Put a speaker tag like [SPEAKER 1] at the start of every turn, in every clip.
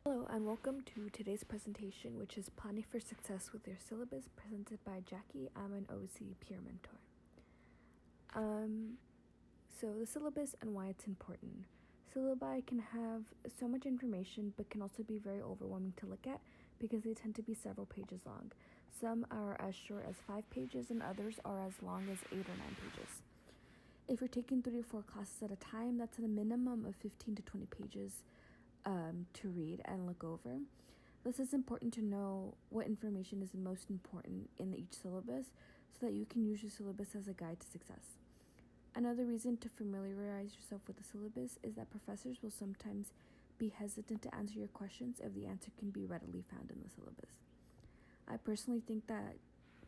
[SPEAKER 1] Hello and welcome to today's presentation, which is Planning for Success with Your Syllabus, presented by Jackie. I'm an OC peer mentor. So the syllabus and why it's important. Syllabi can have so much information but can also be very overwhelming to look at because they tend to be several pages long. Some are as short as 5 pages and others are as long as 8 or 9 pages. If you're taking 3 or 4 classes at a time, that's a minimum of 15 to 20 pages to read and look over. This is important to know what information is most important in each syllabus so that you can use your syllabus as a guide to success. Another reason to familiarize yourself with the syllabus is that professors will sometimes be hesitant to answer your questions if the answer can be readily found in the syllabus. I personally think that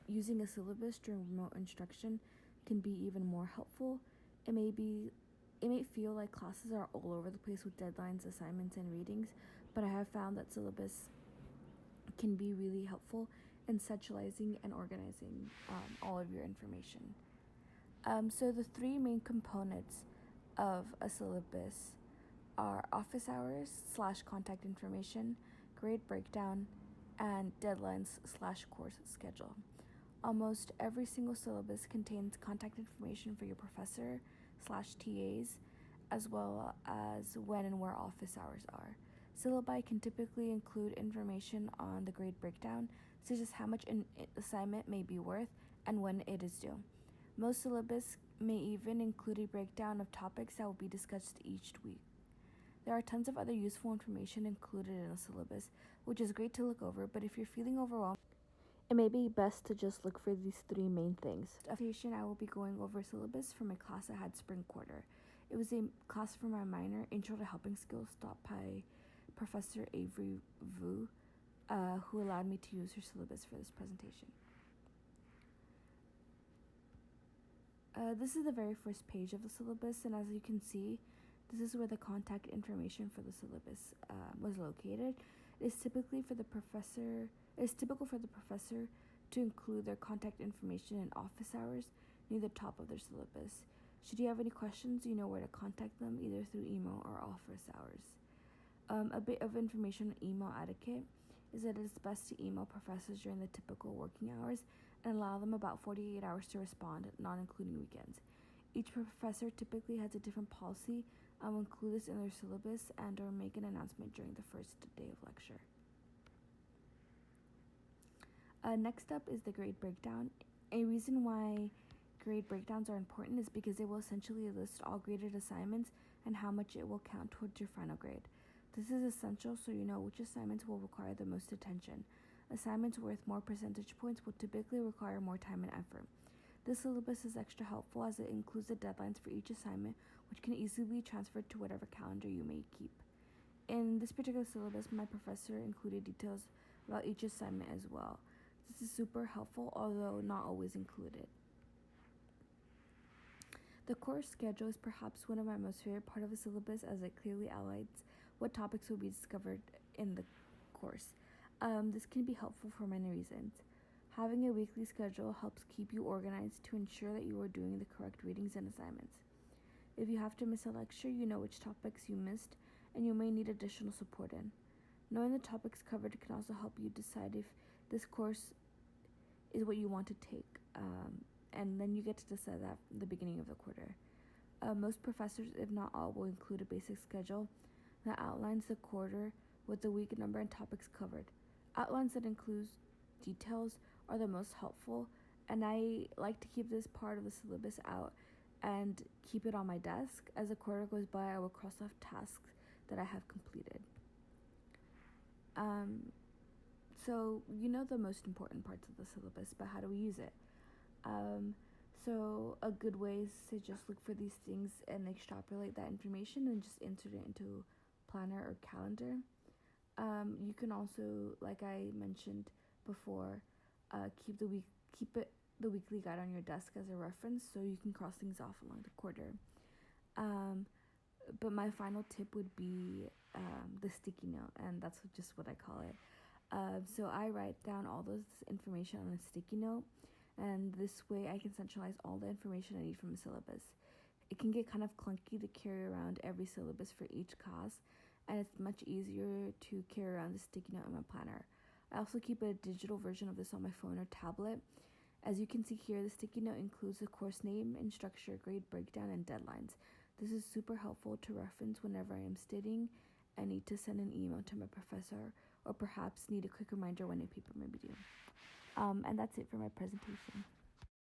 [SPEAKER 1] using a syllabus during remote instruction can be even more helpful. It may feel like classes are all over the place with deadlines, assignments, and readings, but I have found that syllabus can be really helpful in centralizing and organizing all of your information. So the 3 main components of a syllabus are office hours / contact information, grade breakdown, and deadlines / course schedule. Almost every single syllabus contains contact information for your professor / TAs, as well as when and where office hours are. Syllabi can typically include information on the grade breakdown, such as how much an assignment may be worth and when it is due. Most syllabus may even include a breakdown of topics that will be discussed each week. There are tons of other useful information included in a syllabus, which is great to look over, but if you're feeling overwhelmed, it may be best to just look for these 3 main things. I will be going over a syllabus for my class I had spring quarter. It was a class for my minor, Intro to Helping Skills, taught by Professor Avery Vu, who allowed me to use her syllabus for this presentation. This is the very first page of the syllabus, and as you can see, this is where the contact information for the syllabus was located. It is typical for the professor to include their contact information in office hours near the top of their syllabus. Should you have any questions, you know where to contact them, either through email or office hours. A bit of information on email etiquette is that it is best to email professors during the typical working hours and allow them about 48 hours to respond, not including weekends. Each professor typically has a different policy and will include this in their syllabus and or make an announcement during the first day of lecture. Next up is the grade breakdown. A reason why grade breakdowns are important is because they will essentially list all graded assignments and how much it will count towards your final grade. This is essential so you know which assignments will require the most attention. Assignments worth more percentage points will typically require more time and effort. This syllabus is extra helpful as it includes the deadlines for each assignment, which can easily be transferred to whatever calendar you may keep. In this particular syllabus, my professor included details about each assignment as well. This is super helpful, although not always included. The course schedule is perhaps one of my most favorite part of the syllabus as it clearly outlines what topics will be discovered in the course. This can be helpful for many reasons. Having a weekly schedule helps keep you organized to ensure that you are doing the correct readings and assignments. If you have to miss a lecture, you know which topics you missed and you may need additional support in. Knowing the topics covered can also help you decide if this course is what you want to take, and then you get to decide that from the beginning of the quarter. Most professors, if not all, will include a basic schedule that outlines the quarter with the week number and topics covered. Outlines that include details are the most helpful, and I like to keep this part of the syllabus out and keep it on my desk. As the quarter goes by, I will cross off tasks that I have completed. So you know the most important parts of the syllabus, but how do we use it? So a good way is to just look for these things and extrapolate that information and just insert it into planner or calendar. You can also, like I mentioned before, keep the weekly guide on your desk as a reference so you can cross things off along the quarter. But my final tip would be the sticky note, and that's just what I call it. So I write down all this information on a sticky note, and this way I can centralize all the information I need from a syllabus. It can get kind of clunky to carry around every syllabus for each class, and it's much easier to carry around the sticky note in my planner. I also keep a digital version of this on my phone or tablet. As you can see here, the sticky note includes the course name and structure, grade breakdown, and deadlines. This is super helpful to reference whenever I am studying and need to send an email to my professor, or perhaps need a quick reminder when a paper may be due. And that's it for my presentation.